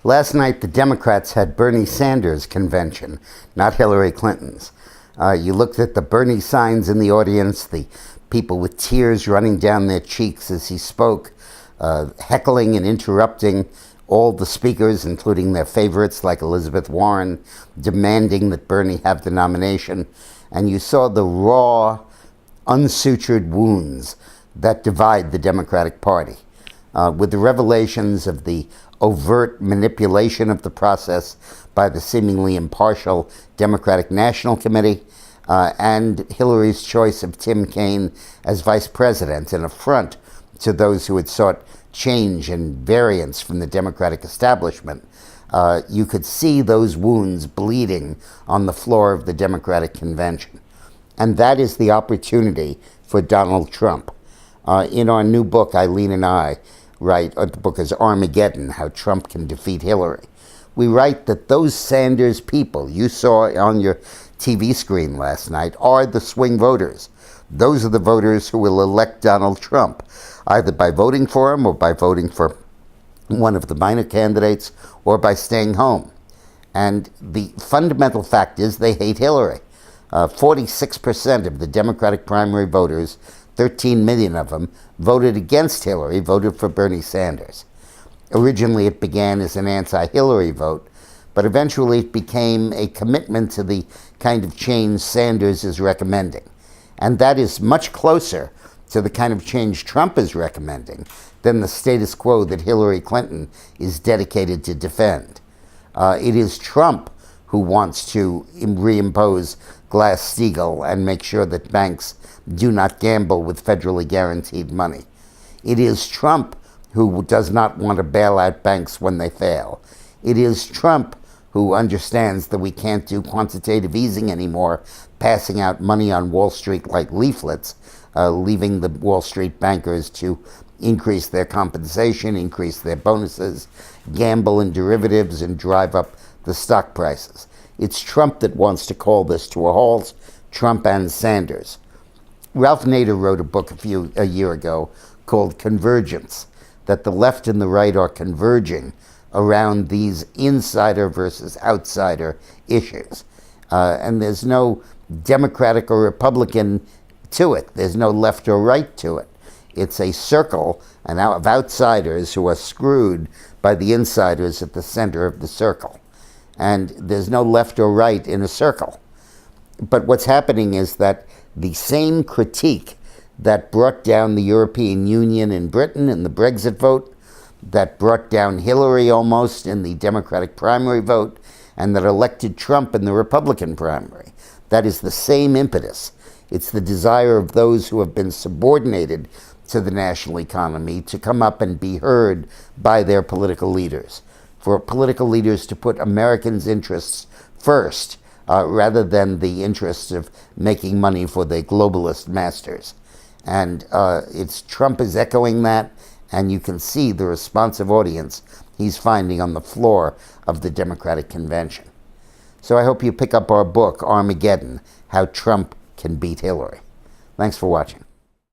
Last night, the Democrats had Bernie Sanders' convention, not Hillary Clinton's. You looked at the Bernie signs in the audience, the people with tears running down their cheeks as he spoke, heckling and interrupting all the speakers, including their favorites like Elizabeth Warren, demanding that Bernie have the nomination. And you saw the raw, unsutured wounds that divide the Democratic Party. With the revelations of the overt manipulation of the process by the seemingly impartial Democratic National Committee, and Hillary's choice of Tim Kaine as vice president, an affront to those who had sought change and variance from the Democratic establishment. You could see those wounds bleeding on the floor of the Democratic Convention. And that is the opportunity for Donald Trump. In our new book, Eileen and I write, the book is Armageddon, How Trump Can Defeat Hillary. We write that those Sanders people you saw on your TV screen last night are the swing voters. Those are the voters who will elect Donald Trump, either by voting for him or by voting for one of the minor candidates or by staying home. And the fundamental fact is they hate Hillary. 46% of the Democratic primary voters, 13 million of them, voted against Hillary, voted for Bernie Sanders. Originally, it began as an anti-Hillary vote, but eventually it became a commitment to the kind of change Sanders is recommending. And that is much closer to the kind of change Trump is recommending than the status quo that Hillary Clinton is dedicated to defend. It is Trump who wants to reimpose Glass-Steagall and make sure that banks do not gamble with federally guaranteed money. It is Trump who does not want to bail out banks when they fail. It is Trump who understands that we can't do quantitative easing anymore, passing out money on Wall Street like leaflets, leaving the Wall Street bankers to increase their compensation, increase their bonuses, gamble in derivatives, and drive up the stock prices. It's Trump that wants to call this to a halt, Trump and Sanders. Ralph Nader wrote a book a year ago called Convergence, that the left and the right are converging around these insider versus outsider issues. And there's no Democratic or Republican to it. There's no left or right to it. It's a circle of outsiders who are screwed by the insiders at the center of the circle. And there's no left or right in a circle. But what's happening is that the same critique that brought down the European Union in Britain in the Brexit vote, that brought down Hillary almost in the Democratic primary vote, and that elected Trump in the Republican primary, that is the same impetus. It's the desire of those who have been subordinated to the national economy to come up and be heard by their political leaders, for political leaders to put Americans' interests first, rather than the interests of making money for the globalist masters. And Trump is echoing that, and you can see the responsive audience he's finding on the floor of the Democratic Convention. So I hope you pick up our book, Armageddon, How Trump Can Beat Hillary. Thanks for watching.